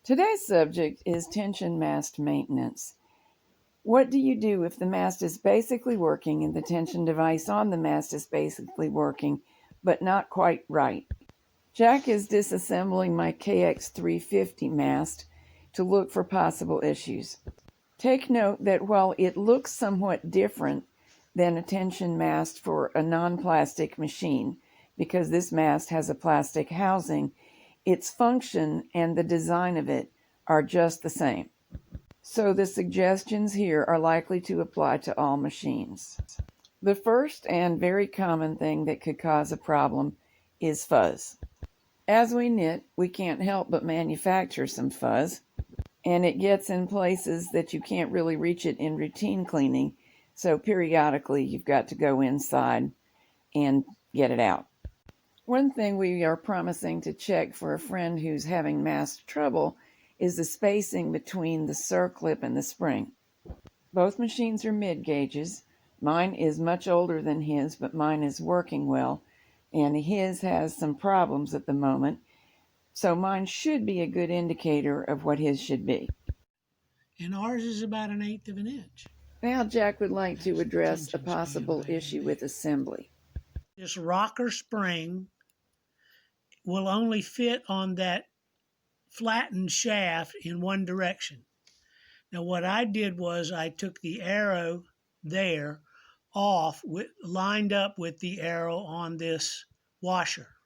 Today's subject is tension mast maintenance. What do you do if the mast is basically working and the tension device on the mast is basically working, but not quite right? Jack is disassembling my KX350 mast to look for possible issues. Take note that while it looks somewhat different than a tension mast for a non-plastic machine, because this mast has a plastic housing, its function and the design of it are just the same. So the suggestions here are likely to apply to all machines. The first and very common thing that could cause a problem is fuzz. As we knit, we can't help but manufacture some fuzz, and it gets in places that you can't really reach it in routine cleaning, so periodically you've got to go inside and get it out. One thing we are promising to check for a friend who's having mast trouble is the spacing between the circlip and the spring. Both machines are mid gauges. Mine is much older than his, but mine is working well, and his has some problems at the moment, so mine should be a good indicator of what his should be. And ours is about 1/8 of an inch. Now Jack would like to address a possible issue with assembly. This rocker spring will only fit on that flattened shaft in one direction. Now what I did was I took the arrow there off, lined up with the arrow on this washer.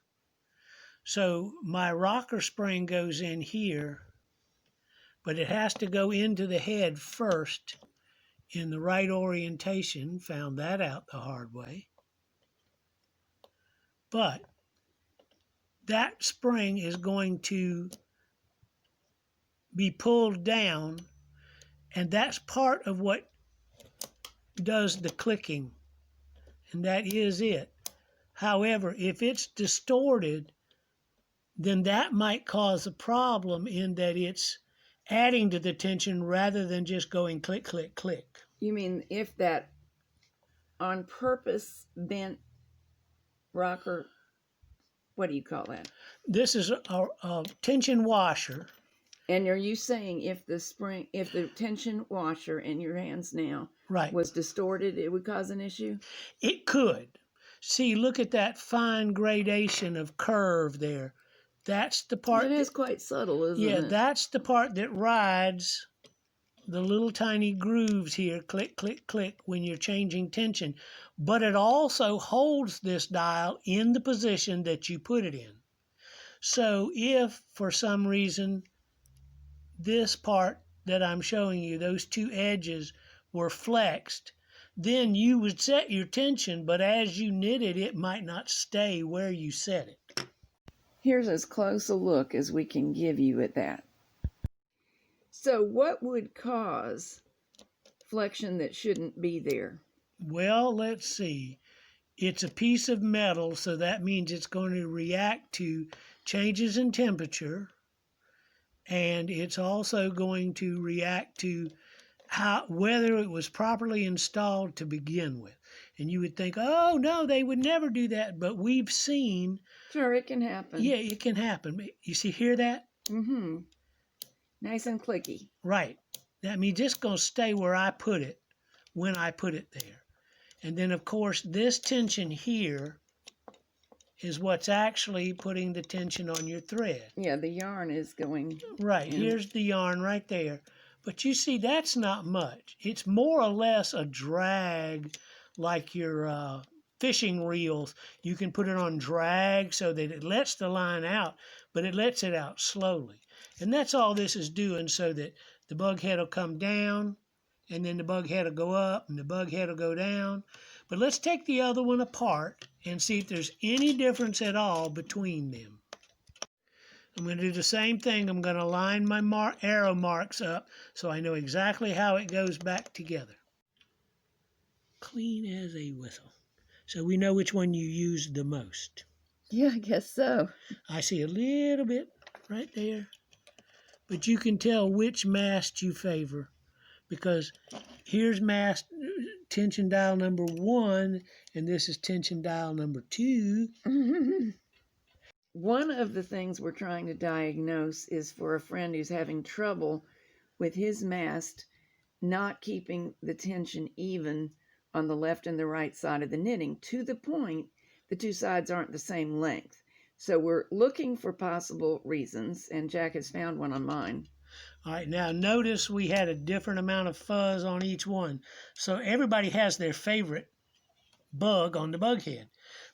So my rocker spring goes in here, but it has to go into the head first in the right orientation. Found that out the hard way. But that spring is going to be pulled down, and that's part of what does the clicking, and that is it. However, if it's distorted, then that might cause a problem in that it's adding to the tension rather than just going click, click, click. You mean if that on purpose bent rocker, what do you call that? This is a tension washer. And are you saying if the tension washer in your hands now was distorted, it would cause an issue? It could. See, look at that fine gradation of curve there. That's the part. It is quite subtle, isn't it? Yeah, that's the part that rides the little tiny grooves here, click, click, click, when you're changing tension. But it also holds this dial in the position that you put it in. So if, for some reason, this part that I'm showing you, those two edges were flexed, then you would set your tension, but as you knit it, it might not stay where you set it. Here's as close a look as we can give you at that. So what would cause flexion that shouldn't be there? Well, let's see. It's a piece of metal, so that means it's going to react to changes in temperature, and it's also going to react to whether it was properly installed to begin with. And you would think, oh, no, they would never do that. But we've seen. Sure, it can happen. Yeah, it can happen. You hear that? Mm-hmm. Nice and clicky. Right. That means it's going to stay where I put it when I put it there. And then, of course, this tension here is what's actually putting the tension on your thread. Yeah, the yarn is going. Right. Here's the yarn right there. But you see, that's not much. It's more or less a drag, like your fishing reels. You can put it on drag so that it lets the line out, but it lets it out slowly. And that's all this is doing, so that the bug head will come down, and then the bug head will go up, and the bug head will go down. But let's take the other one apart and see if there's any difference at all between them. I'm going to do the same thing. I'm going to line my arrow marks up so I know exactly how it goes back together. Clean as a whistle. So we know which one you used the most. Yeah, I guess so. I see a little bit right there. But you can tell which mast you favor, because here's mast tension dial number 1, and this is tension dial number 2. one of the things we're trying to diagnose is for a friend who's having trouble with his mast not keeping the tension even on the left and the right side of the knitting, to the point the two sides aren't the same length. So we're looking for possible reasons, and Jack has found one on mine. All right, now notice we had a different amount of fuzz on each one. So everybody has their favorite bug on the bug head.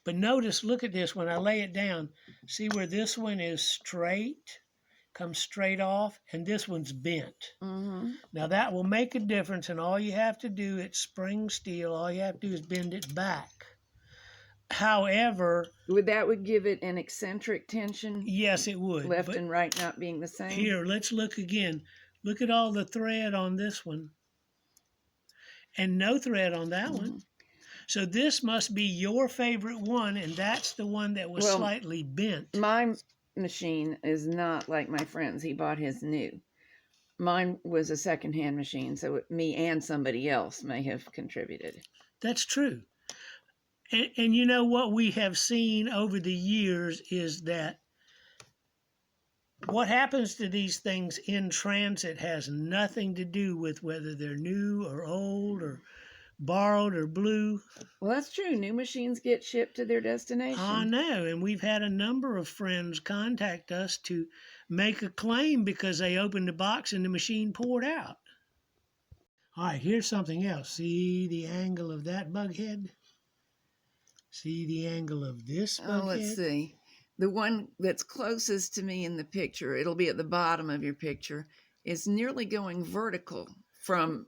But notice, look at this, when I lay it down, see where this one is straight, comes straight off, and this one's bent. Mm-hmm. Now that will make a difference, and all you have to do, it's spring steel, all you have to do is bend it back. However, would give it an eccentric tension? Yes, it would. Left and right not being the same? Here, let's look again. Look at all the thread on this one, and no thread on that one. So this must be your favorite one, and that's the one that was slightly bent. My machine is not like my friend's. He bought his new. Mine was a secondhand machine, so me and somebody else may have contributed. That's true. And you know what we have seen over the years is that what happens to these things in transit has nothing to do with whether they're new or old or borrowed or blue. Well, that's true. New machines get shipped to their destination. I know, and we've had a number of friends contact us to make a claim because they opened the box and the machine poured out. All right, here's something else. See the angle of that bug head? See the angle of this bug head? Let's see. The one that's closest to me in the picture, it'll be at the bottom of your picture, is nearly going vertical from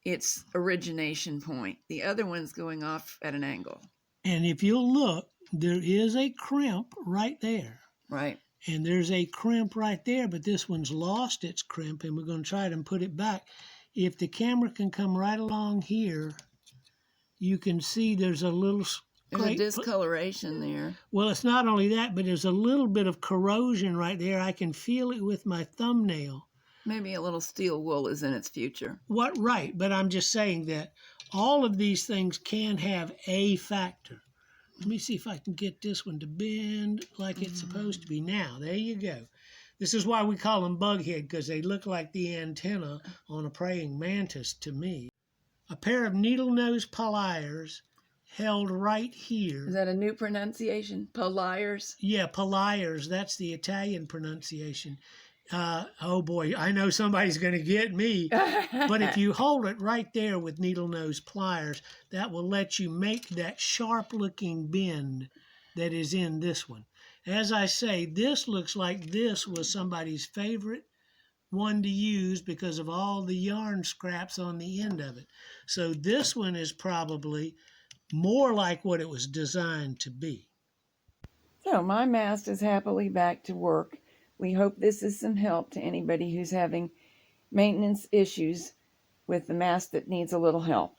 its origination point. The other one's going off at an angle. And if you'll look, there is a crimp right there. Right. And there's a crimp right there, but this one's lost its crimp, and we're going to try to put it back. If the camera can come right along here, you can see there's a little... There's a discoloration there. Well, it's not only that, but there's a little bit of corrosion right there. I can feel it with my thumbnail. Maybe a little steel wool is in its future. What? Right, but I'm just saying that all of these things can have a factor. Let me see if I can get this one to bend like it's supposed to be. Now, there you go. This is why we call them bughead, because they look like the antenna on a praying mantis to me. A pair of needle nose pliers held right here. Is that a new pronunciation? Pliers? Yeah, pliers. That's the Italian pronunciation. Oh boy, I know somebody's going to get me. But if you hold it right there with needle nose pliers, that will let you make that sharp looking bend that is in this one. As I say, this looks like this was somebody's favorite one to use because of all the yarn scraps on the end of it. So this one is probably more like what it was designed to be. So my mast is happily back to work. We hope this is some help to anybody who's having maintenance issues with the mast that needs a little help.